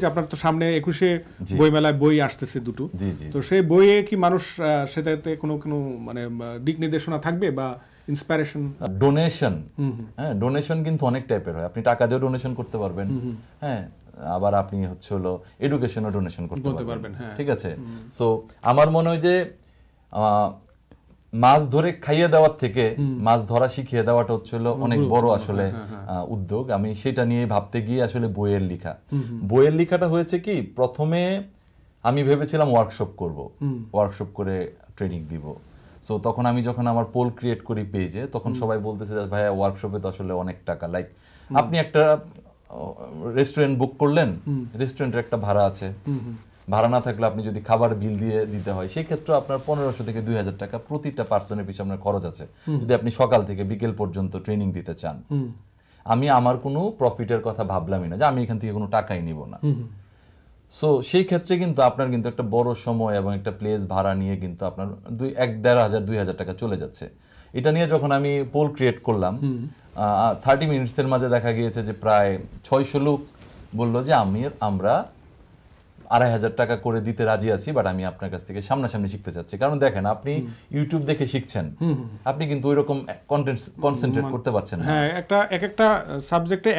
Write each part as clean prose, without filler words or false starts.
যে আপনার তো সামনে 21-এ বইমেলায় বই আসতেছে দুটো, তো সেই বইয়ে কি মানুষ সেটাতে কোনো কোনো মানে দিক নির্দেশনা থাকবে বা ইন্সপিরেশন? ডোনেশন, হ্যাঁ ডোনেশন কিন্তু অনেক টাইপের হয়। আপনি টাকা দিয়ে ডোনেশন করতে পারবেন, হ্যাঁ আবার আপনি হচ্ছে হলো এডুকেশনও ডোনেশন করতে পারবেন, ঠিক আছে। সো আমার মনে হয় যে মাছ ধরে খাইয়ে দেওয়ার থেকে মাছ ধরা শিখিয়ে দেওয়াটা হচ্ছে হলো অনেক বড় আসলে উদ্যোগ। আমি সেটা নিয়ে ভাবতে গিয়ে আসলে বইয়ের লেখা। বইয়ের লেখাটা হয়েছে কি, প্রথমে আমি ভেবেছিলাম ওয়ার্কশপ করব, ওয়ার্কশপ করে ট্রেনিং দিব। সো তখন আমি যখন আমার পোল ক্রিয়েট করি পেজে, তখন সবাই বলতেছে ভাইয়া ওয়ার্কশপে তো আসলে অনেক টাকা, লাইক আপনি একটা রেস্টুরেন্ট বুক করলেন, রেস্টুরেন্টের একটা ভাড়া আছে, ভাড়া না থাকলে আপনি যদি খাবার বিল দিয়ে দিতে হয় সেই ক্ষেত্রে আপনার 1500 থেকে 2000 টাকা প্রতিটা পার্সনের পিছনে আপনার খরচ আছে, যদি আপনি সকাল থেকে বিকেল পর্যন্ত ট্রেনিং দিতে চান। আমি আমার কোনো প্রফিটের কথা ভাবলামই না যে আমি এখান থেকে কোনো টাকাই নিব না। সো সেই ক্ষেত্রে কিন্তু আপনার কিন্তু একটা বড় সময় এবং একটা প্লেস ভাড়া নিয়ে কিন্তু আপনার 1500-2000 টাকা চলে যাচ্ছে। এটা নিয়ে যখন আমি পোল ক্রিয়েট করলাম, 30 মিনিটসের মাঝে দেখা গিয়েছে যে প্রায় 600 লোক বললো যে আমরা 2500 টাকা করে দিতে রাজি আছি, বাট আমি আপনার কাছ থেকে সামনাসামনি শিখতে চাচ্ছি। কারণ দেখেন, আপনি ইউটিউব দেখে শিখছেন, আপনি কিন্তু ওইরকম কন্টেন্ট কনসেন্ট্রেট করতে পারছেন না। হ্যাঁ, একটা সাবজেক্টে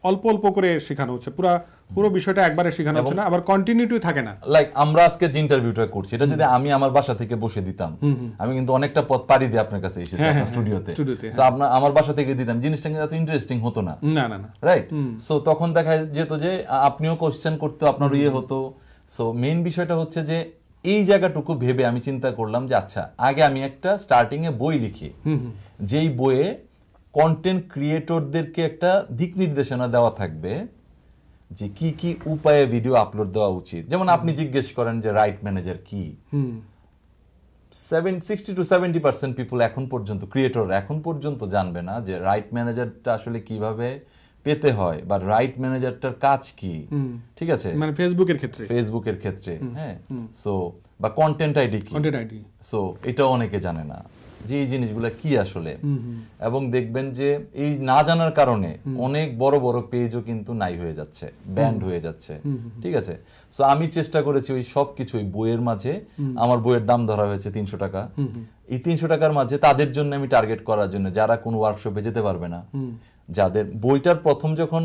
অল্প অল্প করে শেখানো হচ্ছে, পুরো বিষয়টা একবারে শেখানো হচ্ছে না, আবার কন্টিনিউটি থাকে না। লাইক আমরা আজকে যে ইন্টারভিউটা করছি, এটা যদি আমি আমার বাসা থেকে বসে দিতাম, আমি কিন্তু অনেকটা পথ পাড়ি দিয়ে আপনার কাছে এসেছি আপনার স্টুডিওতে। সো আমার বাসা থেকে দিতাম, জিনিসটা কিন্তু এত ইন্টারেস্টিং হতো না, রাইট? সো তখন দেখা যেত যে আপনিও কোশ্চেন করতে আপনার ইয়ে হতো। সো মেইন বিষয়টা হচ্ছে যে এই জায়গাটুকু ভেবে আমি চিন্তা করলাম যে আচ্ছা, আগে আমি একটা স্টার্টিং এ বই লিখি, যেই বইয়ে কন্টেন্ট ক্রিয়েটরদেরকে একটা দিক নির্দেশনা দেওয়া থাকবে যে কি কি উপায়ে ভিডিও আপলোড দেওয়া উচিত। যেমন আপনি জিজ্ঞেস করেন যে রাইট ম্যানেজার কি, 60-70% পিপল এখন পর্যন্ত, ক্রিয়েটর এখন পর্যন্ত জানবে না যে রাইট ম্যানেজারটা আসলে কিভাবে পেতে হয় বা রাইট ম্যানেজারটার কাজ কি, ঠিক আছে, মানে ফেসবুকের ক্ষেত্রে, হ্যাঁ। সো বা কন্টেন্ট আইডি কি, সো এটাও অনেকে জানে না যে এই জিনিসগুলো কি আসলে। এবং দেখবেন যে এই না জানার কারণে অনেক বড় বড় পেজও কিন্তু নাই হয়ে যাচ্ছে, ব্যান্ড হয়ে যাচ্ছে, ঠিক আছে। সো আমি চেষ্টা করেছি ওই সব কিছু ওই বইয়ের মাঝে, আমার বইয়ের দাম ধরা হয়েছে 300 টাকা। এই 300 টাকার মাঝে তাদের জন্য আমি টার্গেট করার জন্য যারা কোনো ওয়ার্কশপে যেতে পারবে না, যাদের বইটার প্রথম যখন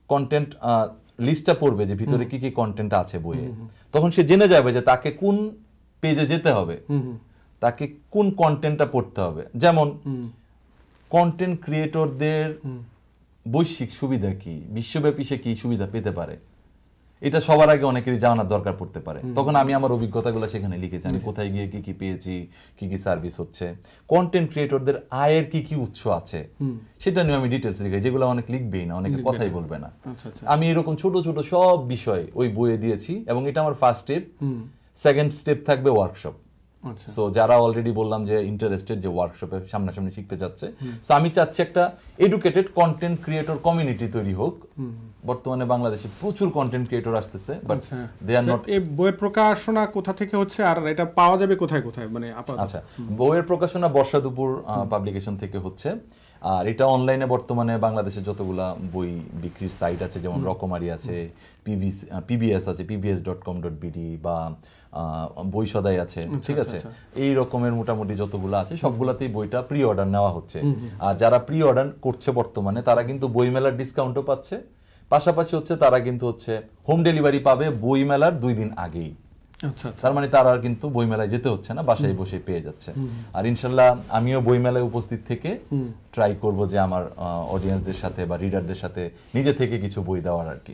কন্টেন্ট লিস্টটা পড়বে যে ভিতরে কি কি কন্টেন্ট আছে বইয়ে, তখন সে জেনে যাবে যে তাকে কোন পেজে যেতে হবে, তাকে কোন কন্টেন্টটা পড়তে হবে। যেমন কন্টেন্ট ক্রিয়েটরদের বৈশ্বিক সুবিধা কি, বিশ্বব্যাপী সে কি সুবিধা পেতে পারে, এটা সবার আগে অনেকেরই জানার দরকার পড়তে পারে। তখন আমি আমার অভিজ্ঞতাগুলো সেখানে লিখেছি, আমি কোথায় গিয়ে কি কি পেয়েছি, কি কি সার্ভিস হচ্ছে, কন্টেন্ট ক্রিয়েটরদের আয়ের কি কি উৎস আছে, সেটা নিয়ে আমি ডিটেলস লিখেছি, যেগুলো অনেক লিখবেই না, অনেকে কথাই বলবে না। আমি এরকম ছোট ছোট সব বিষয় ওই বইয়ে দিয়েছি, এবং এটা আমার ফার্স্ট স্টেপ। সেকেন্ড স্টেপ থাকবে ওয়ার্কশপ। সো যারা অলরেডি বললাম যে ইন্টারেস্টেড, যে ওয়ার্কশপে সামনাসামনি শিখতে যাচ্ছে, সো আমি চাচ্ছি একটা এডুকেটেড কন্টেন্ট ক্রিয়েটর কমিউনিটি তৈরি হোক। বর্তমানে বাংলাদেশে প্রচুর কন্টেন্ট ক্রিয়েটর আসতেছে, বাট দে আর নট। এই বইয়ের প্রকাশনা কোথা থেকে হচ্ছে আর এটা পাওয়া যাবে কোথায় কোথায়, মানে আচ্ছা, বইয়ের প্রকাশনা বর্ষা দুপুর পাবলিকেশন থেকে হচ্ছে। আর এটা অনলাইনে বর্তমানে বাংলাদেশে যতগুলা বই বিক্রির সাইট আছে, যেমন রকমারি আছে, পিবিএস আছে, pbs.com.bd, বা বই সদাই আছে, ঠিক আছে, এই রকমের মোটামুটি যতগুলো আছে সবগুলাতেই বইটা প্রি অর্ডার নেওয়া হচ্ছে। আর যারা প্রি অর্ডার করছে বর্তমানে, তারা কিন্তু বই মেলার ডিসকাউন্টও পাচ্ছে, পাশাপাশি হচ্ছে তারা কিন্তু হচ্ছে হোম ডেলিভারি পাবে বই মেলার 2 দিন আগেই। তার মানে তারা কিন্তু বই মেলায় যেতে হচ্ছে না, বাসায় বসে পেয়ে যাচ্ছে। আর ইনশাল্লাহ আমিও বই মেলায় উপস্থিত থেকে ট্রাই করব যে আমার অডিয়েন্সদের সাথে বা রিডারদের সাথে নিজে থেকে কিছু বই দেওয়ার আর কি।